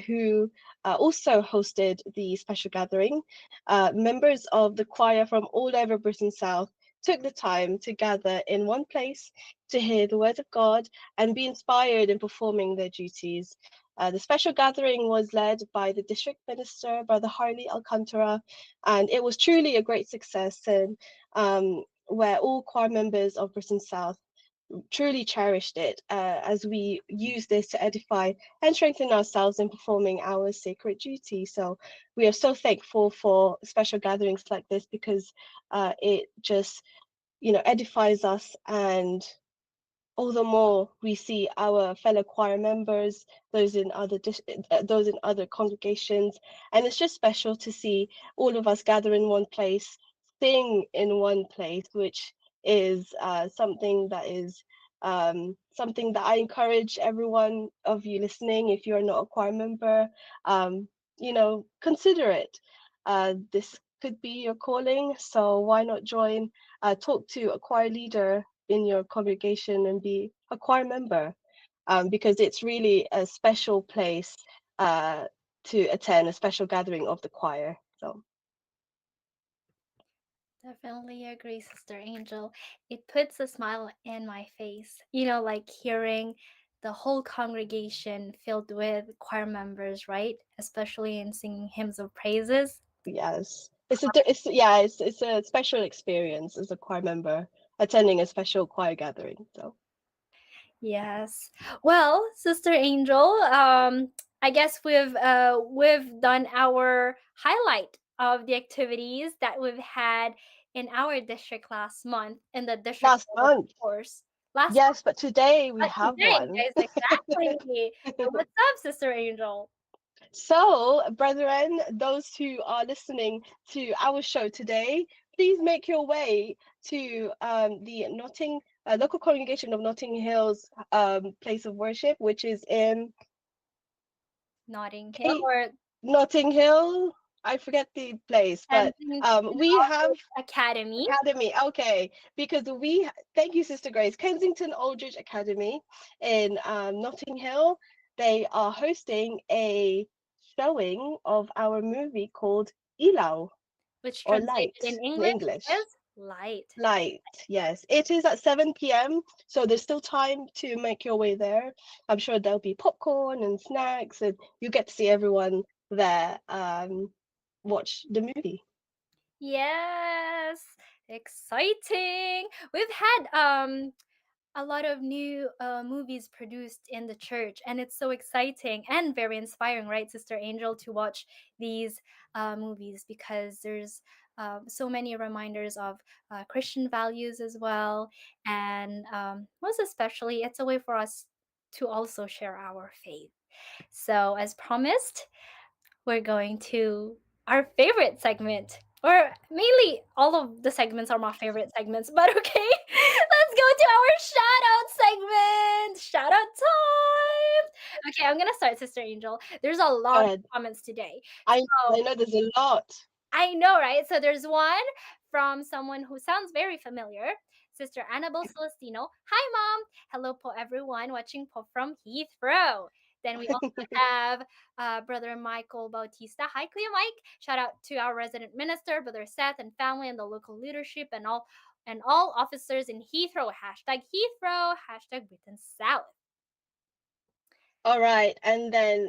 Speaker 3: who also hosted the special gathering. Members of the choir from all over Britain South took the time to gather in one place to hear the word of God and be inspired in performing their duties. The special gathering was led by the district minister, Brother Harley Alcantara, and it was truly a great success, and where all choir members of Britain South truly cherished it, as we use this to edify and strengthen ourselves in performing our sacred duty. So we are so thankful for special gatherings like this, because it just edifies us and all the more we see our fellow choir members, those in those in other congregations, and it's just special to see all of us gather in one place, sing in one place, which is something that I encourage everyone of you listening. If you're not a choir member, consider it. This could be your calling, so why not join? Talk to a choir leader in your congregation and be a choir member, because it's really a special place to attend, a special gathering of the choir. So
Speaker 2: Definitely agree, Sister Angel. It puts a smile in my face. Like hearing the whole congregation filled with choir members, right? Especially in singing hymns of praises.
Speaker 3: yes, it's a special experience as a choir member attending a special choir gathering. So
Speaker 2: Yes. Well, Sister Angel, I guess we've done our highlight of the activities that we've had in our district last month in the district
Speaker 3: last
Speaker 2: level
Speaker 3: month,
Speaker 2: course. Last
Speaker 3: yes, but today we
Speaker 2: month,
Speaker 3: have
Speaker 2: today,
Speaker 3: one.
Speaker 2: guys, exactly. So what's up, Sister Angel?
Speaker 3: So, brethren, those who are listening to our show today, please make your way to the local congregation of Notting Hill's place of worship, which is in
Speaker 2: Notting Hill or
Speaker 3: Notting Hill. I forget the place, but
Speaker 2: Kensington
Speaker 3: we have
Speaker 2: Academy.
Speaker 3: Academy. Okay, because thank you, Sister Grace. Kensington Aldridge Academy in Notting Hill. They are hosting a showing of our movie called Ilaw,
Speaker 2: Which
Speaker 3: or
Speaker 2: translated
Speaker 3: Light
Speaker 2: in
Speaker 3: in
Speaker 2: English
Speaker 3: English.
Speaker 2: is light.
Speaker 3: Light, yes. It is at 7 p.m., so there's still time to make your way there. I'm sure there'll be popcorn and snacks, and you get to see everyone there watch the movie.
Speaker 2: Yes, exciting. We've had a lot of new movies produced in the church, and it's so exciting and very inspiring, right, Sister Angel, to watch these movies, because there's so many reminders of Christian values as well, and most especially, it's a way for us to also share our faith. So, as promised, we're going to our favorite segment. Or mainly all of the segments are my favorite segments, but okay, let's go to our shout out segment. Shout out time. Okay, I'm gonna start, Sister Angel. There's a
Speaker 3: Go
Speaker 2: lot of
Speaker 3: ahead.
Speaker 2: comments today.
Speaker 3: I
Speaker 2: So
Speaker 3: I know there's a lot.
Speaker 2: I know, right? So there's one from someone who sounds very familiar, Sister Annabelle Celestino. Hi, Mom. Hello po everyone watching po from Heathrow. Then we also have Brother Michael Bautista. Hi, Kuya Mike. Shout out to our resident minister, Brother Seth, and family, and the local leadership, and all officers in Heathrow. Hashtag Heathrow. Hashtag Britain South.
Speaker 3: All right, and then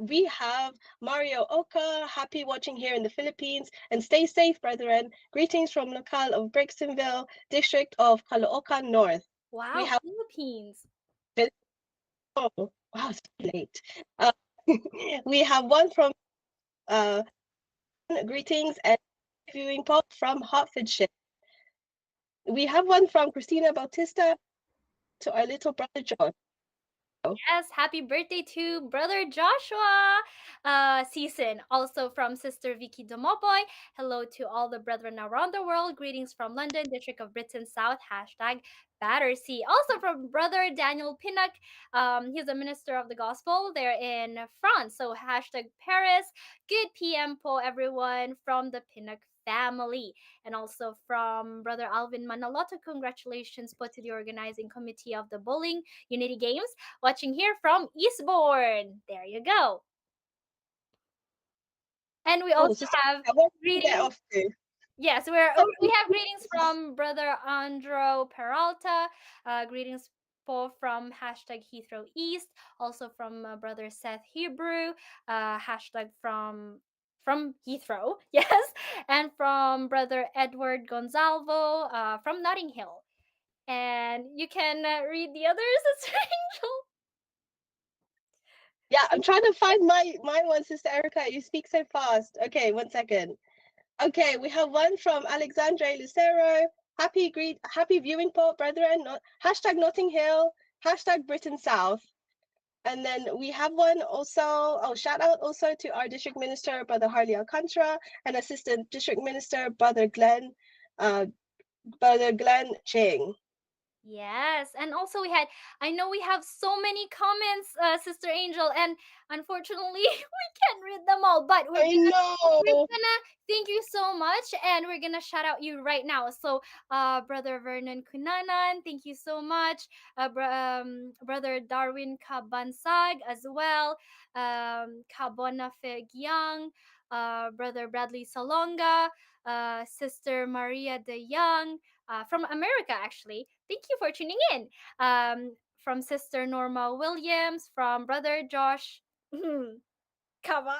Speaker 3: we have Mario Oka. Happy watching here in the Philippines, and stay safe, brethren. Greetings from Local of Brixtonville, district of Caloocan North. We
Speaker 2: Wow,
Speaker 3: have
Speaker 2: Philippines.
Speaker 3: oh, wow, it's late. Uh, we have one from greetings and viewing pop from Hertfordshire. We have one from Christina Bautista to our little brother John.
Speaker 2: Yes, happy birthday to brother Joshua season. Also from Sister Vicky Domoboy. Hello to all the brethren around the world. Greetings from London, District of Britain South. Hashtag Battersea. Also from brother Daniel Pinnock. He's a minister of the gospel there in France. So hashtag Paris. Good PM po everyone from the Pinnock family. And also from brother Alvin Manaloto. Congratulations po to the organizing committee of the bowling Unity Games, watching here from Eastbourne. There you go. And we
Speaker 3: Oh,
Speaker 2: also
Speaker 3: so
Speaker 2: have
Speaker 3: what did you get
Speaker 2: greetings.
Speaker 3: off to?
Speaker 2: Yes, we have greetings from brother Andro Peralta. Greetings po from hashtag Heathrow East. Also from brother Seth Hebrew. Hashtag from Heathrow. Yes, and from brother Edward Gonzalvo from Notting Hill. And you can read the others. It's Angel.
Speaker 3: Yeah, I'm trying to find my one, Sister Erica. You speak so fast. Okay, 1 second. Okay, we have one from Alexandre Lucero. Happy viewing, Port brethren. Hashtag Notting Hill. Hashtag Britain South. And then we have one also. Oh, shout out also to our district minister, Brother Harley Alcantara, and assistant district minister, Brother Glenn Ching.
Speaker 2: Yes, and also I know we have so many comments, Sister Angel, and unfortunately we can't read them all, but
Speaker 3: I
Speaker 2: we're
Speaker 3: know.
Speaker 2: gonna thank you so much, and we're gonna shout out you right now. So, Brother Vernon Kunanan, thank you so much. Brother Darwin Kabansag as well. Kabona Fegyang, Brother Bradley Salonga, Sister Maria De Young, from America, actually. Thank you for tuning in. From Sister Norma Williams, from Brother Josh. Come on.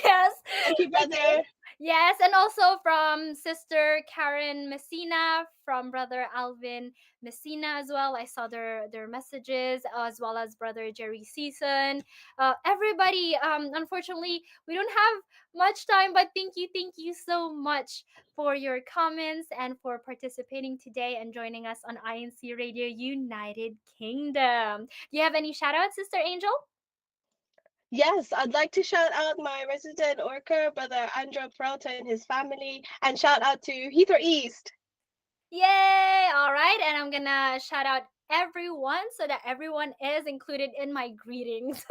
Speaker 2: Yes.
Speaker 3: Thank you,
Speaker 2: Okay.
Speaker 3: brother.
Speaker 2: Yes, and also from Sister Karen Messina, from Brother Alvin Messina as well. I saw their messages, as well as Brother Jerry Season. Everybody, unfortunately, we don't have much time, but thank you so much for your comments and for participating today and joining us on INC Radio United Kingdom. Do you have any shout outs, Sister Angel?
Speaker 3: Yes, I'd like to shout out my resident worker, Brother Andrew Peralta and his family, and shout out to Heathrow East.
Speaker 2: Yay! All right, and I'm gonna shout out everyone so that everyone is included in my greetings.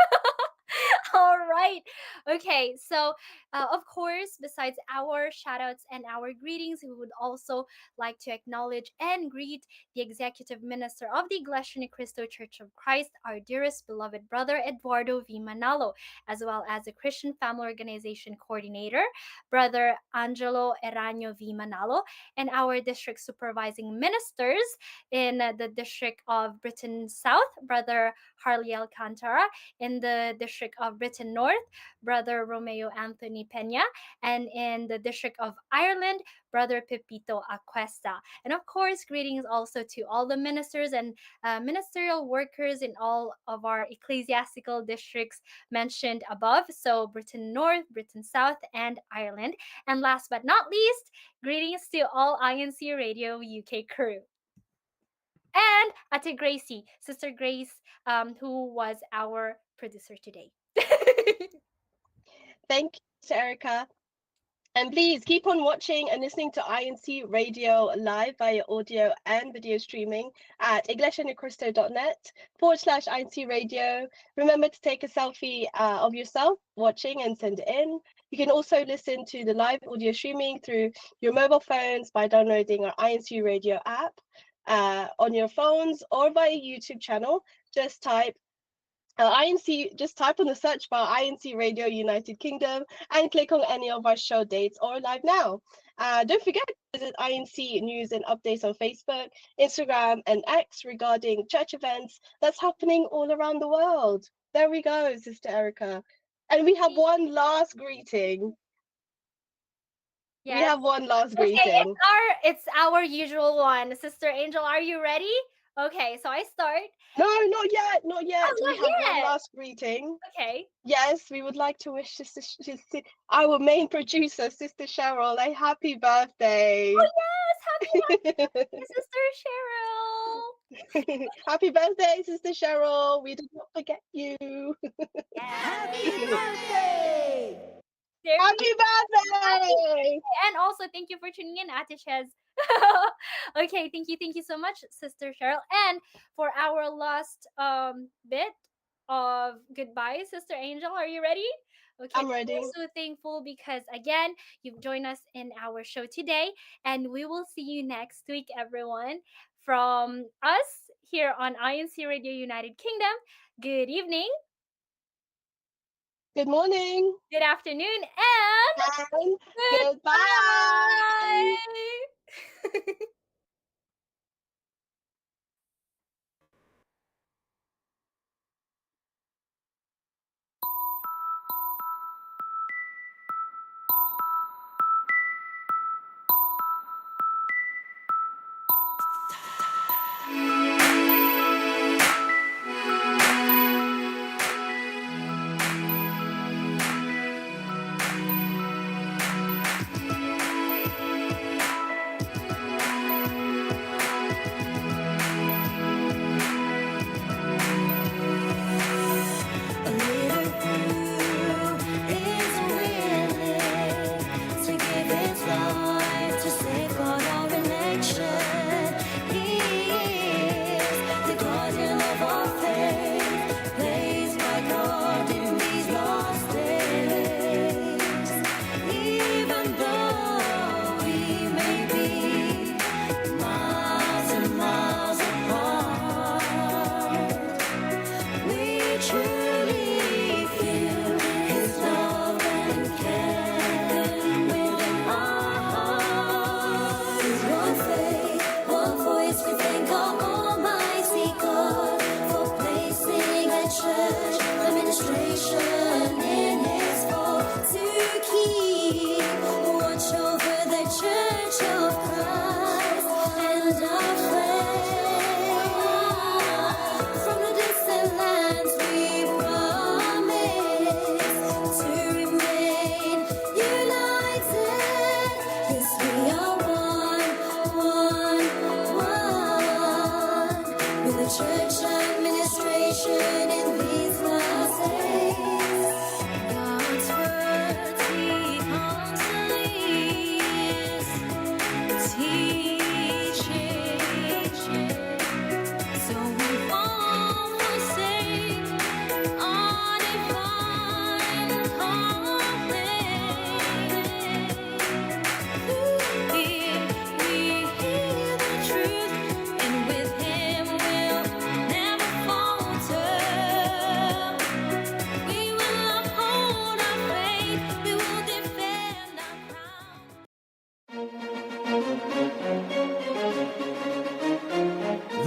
Speaker 2: All right. Okay. So, of course, besides our shout outs and our greetings, we would also like to acknowledge and greet the executive minister of the Iglesia Ni Cristo Church of Christ, our dearest beloved brother, Eduardo V. Manalo, as well as the Christian Family Organization coordinator, Brother Angelo Eraño V. Manalo, and our district supervising ministers in the District of Britain South, Brother Harley Alcantara, in the District of Britain North, Brother Romeo Anthony Peña, and in the District of Ireland, Brother Pepito Acuesta. And of course, greetings also to all the ministers and ministerial workers in all of our ecclesiastical districts mentioned above. So, Britain North, Britain South, and Ireland. And last but not least, greetings to all INC Radio UK crew. And Ate Gracie, Sister Grace, who was our producer today.
Speaker 3: Thank you, Erica. And please keep on watching and listening to INC Radio live via audio and video streaming at iglesianicristo.net/INC Radio. Remember to take a selfie of yourself watching and send it in. You can also listen to the live audio streaming through your mobile phones by downloading our INC Radio app on your phones or via YouTube channel. Just type just type on the search bar INC Radio United Kingdom and click on any of our show dates or live now. Don't forget to visit INC news and updates on Facebook, Instagram, and X regarding church events that's happening all around the world. There we go, Sister Erica. And we have one last greeting.
Speaker 2: Yes.
Speaker 3: We have one last
Speaker 2: Okay,
Speaker 3: greeting.
Speaker 2: it's our usual one. Sister Angel, are you ready? Okay, so I start.
Speaker 3: No, not yet, not yet.
Speaker 2: Oh,
Speaker 3: We
Speaker 2: not
Speaker 3: have one
Speaker 2: yet.
Speaker 3: last greeting.
Speaker 2: Okay.
Speaker 3: Yes, we would like to wish our main producer, Sister Cheryl, a happy birthday.
Speaker 2: Oh yes, happy birthday, Sister Cheryl.
Speaker 3: Happy birthday, Sister Cheryl. We did not forget you.
Speaker 2: Happy
Speaker 5: birthday!
Speaker 3: Happy birthday!
Speaker 2: And also, thank you for tuning in, Atishes. Okay, thank you so much, Sister Cheryl. And for our last bit of goodbye, Sister Angel, are you ready? Okay,
Speaker 3: I'm ready.
Speaker 2: We're so thankful because again, you've joined us in our show today, and we will see you next week, everyone. From us here on INC Radio United Kingdom, good evening,
Speaker 3: Good morning.
Speaker 2: good afternoon, and
Speaker 3: And goodbye.
Speaker 2: goodbye.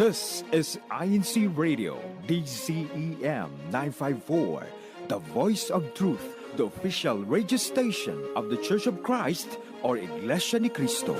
Speaker 1: This is INCRadio, DCEM 954, the voice of truth, the official radio station of the Church of Christ or Iglesia ni Cristo.